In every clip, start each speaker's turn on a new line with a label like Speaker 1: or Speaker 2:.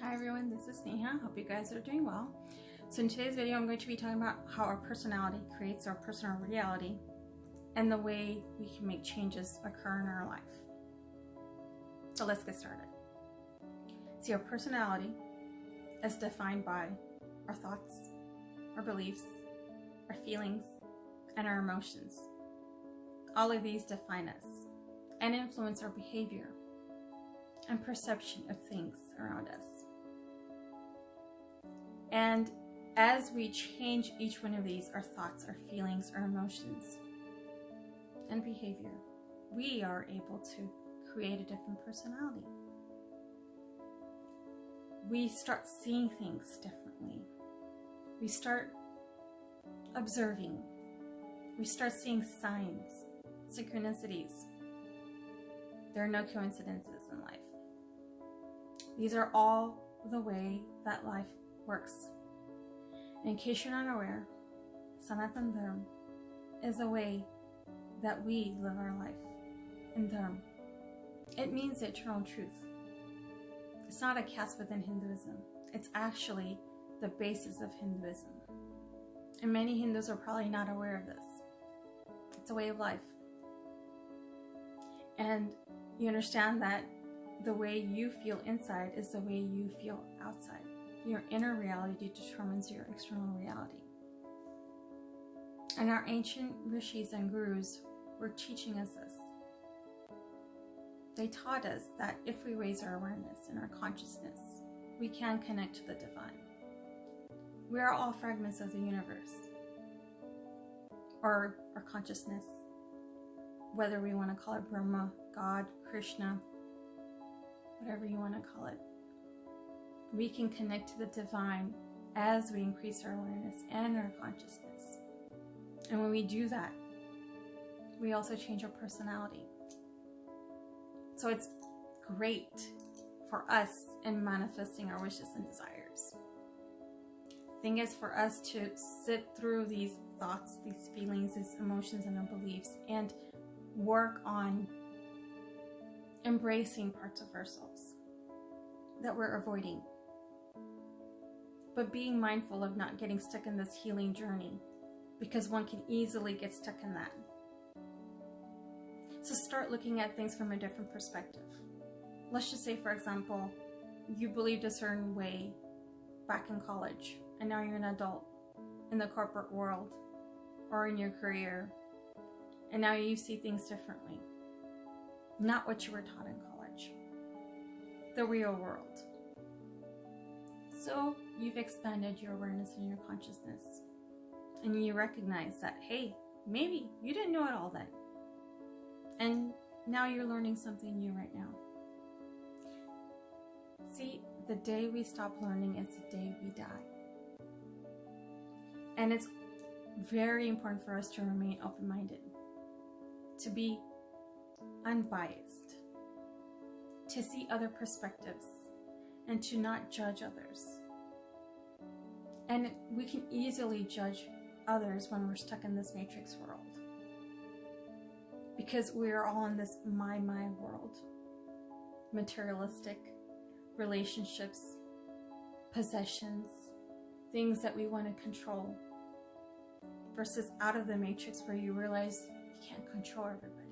Speaker 1: Hi everyone, this is Neha. Hope you guys are doing well. So in today's video, I'm going to be talking about how our personality creates our personal reality and the way we can make changes occur in our life. So let's get started. See, our personality is defined by our thoughts, our beliefs, our feelings, and our emotions. All of these define us and influence our behavior and perception of things around us. And as we change each one of these, our thoughts, our feelings, our emotions, and behavior, we are able to create a different personality. We start seeing things differently. We start observing. We start seeing signs, synchronicities. There are no coincidences in life. These are all the way that life works. In case you're not aware, Sanatan Dharma is a way that we live our life in Dharma. It means the eternal truth. It's not a caste within Hinduism. It's actually the basis of Hinduism. And many Hindus are probably not aware of this. It's a way of life. And you understand that the way you feel inside is the way you feel outside. Your inner reality determines your external reality. And our ancient rishis and gurus were teaching us this. They taught us that if we raise our awareness and our consciousness, we can connect to the divine. We are all fragments of the universe, or our consciousness, whether we want to call it Brahma, God, Krishna, whatever you want to call it. We can connect to the divine as we increase our awareness and our consciousness. And when we do that, we also change our personality. So it's great for us in manifesting our wishes and desires. The thing is for us to sit through these thoughts, these feelings, these emotions, and our beliefs, and work on embracing parts of ourselves that we're avoiding, but being mindful of not getting stuck in this healing journey, because one can easily get stuck in that. So start looking at things from a different perspective. Let's just say, for example, you believed a certain way back in college, and now you're an adult in the corporate world or in your career, and now you see things differently. Not what you were taught in college, the real world. So you've expanded your awareness and your consciousness, and you recognize that, hey, maybe you didn't know it all then, and now you're learning something new right now. See, the day we stop learning is the day we die. And it's very important for us to remain open-minded, to be unbiased, to see other perspectives, and to not judge others. And we can easily judge others when we're stuck in this matrix world, because we are all in this my world. Materialistic relationships, possessions, things that we want to control, versus out of the matrix where you realize you can't control everybody.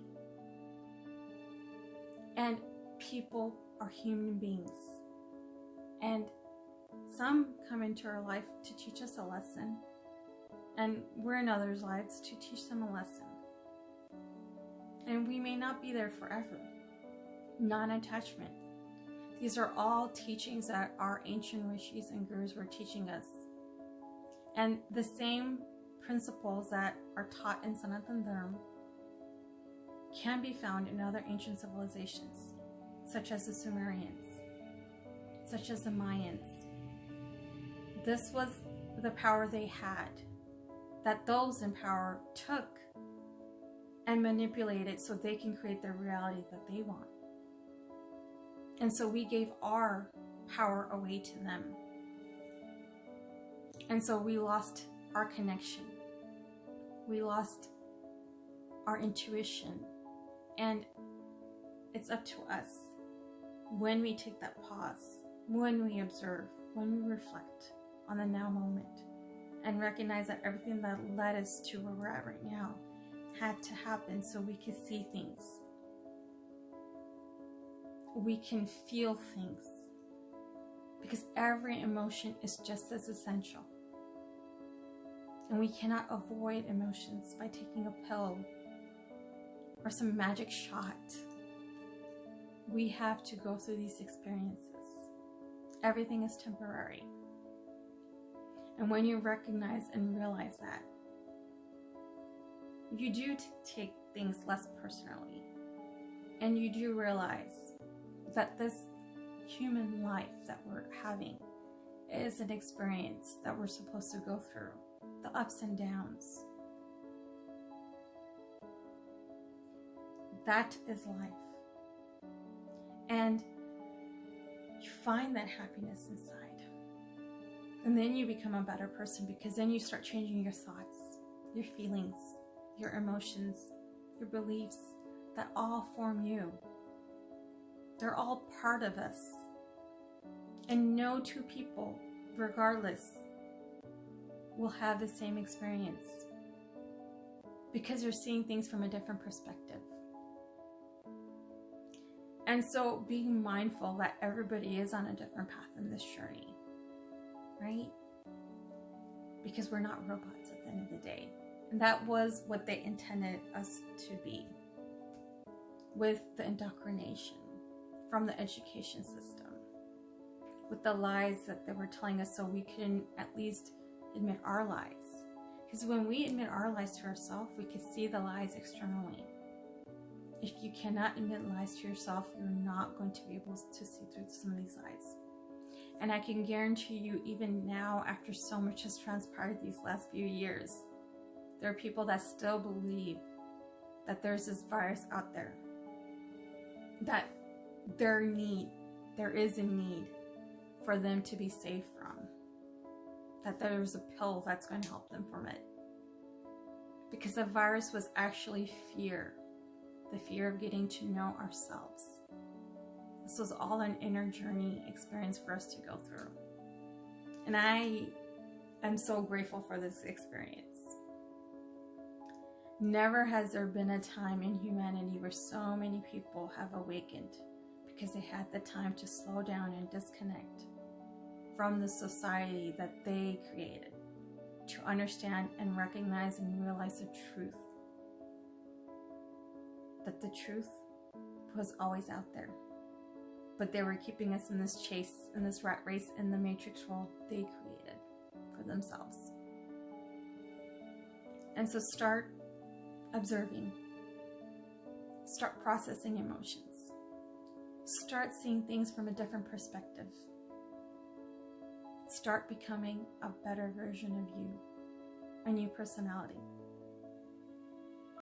Speaker 1: And people are human beings. And some come into our life to teach us a lesson, and we're in others' lives to teach them a lesson. And we may not be there forever. Non-attachment. These are all teachings that our ancient rishis and gurus were teaching us. And the same principles that are taught in Sanatan Dharma can be found in other ancient civilizations, such as the Sumerians, such as the Mayans. This was the power they had, that those in power took and manipulated so they can create the reality that they want. And so we gave our power away to them. And so we lost our connection. We lost our intuition. And it's up to us when we take that pause when we observe, when we reflect on the now moment and recognize that everything that led us to where we're at right now had to happen so we could see things. We can feel things, because every emotion is just as essential. And we cannot avoid emotions by taking a pill or some magic shot. We have to go through these experiences. Everything is temporary. And when you recognize and realize that, you do take things less personally. And you do realize that this human life that we're having is an experience that we're supposed to go through, the ups and downs. That is life. And you find that happiness inside. And then you become a better person, because then you start changing your thoughts, your feelings, your emotions, your beliefs that all form you. They're all part of us. And no two people, regardless, will have the same experience, because you're seeing things from a different perspective. And so being mindful that everybody is on a different path in this journey, right? Because we're not robots at the end of the day. And that was what they intended us to be with the indoctrination from the education system, with the lies that they were telling us so we can at least admit our lies. Because when we admit our lies to ourselves, we can see the lies externally. If you cannot admit lies to yourself, you're not going to be able to see through some of these lies. And I can guarantee you, even now, after so much has transpired these last few years, there are people that still believe that there's this virus out there, that there is a need for them to be safe from, that there's a pill that's going to help them from it. Because the virus was actually fear, the fear of getting to know ourselves. This was all an inner journey experience for us to go through. And I am so grateful for this experience. Never has there been a time in humanity where so many people have awakened because they had the time to slow down and disconnect from the society that they created, to understand and recognize and realize the truth. That the truth was always out there. But they were keeping us in this chase, in this rat race, in the matrix world they created for themselves. And so start observing. Start processing emotions. Start seeing things from a different perspective. Start becoming a better version of you, a new personality.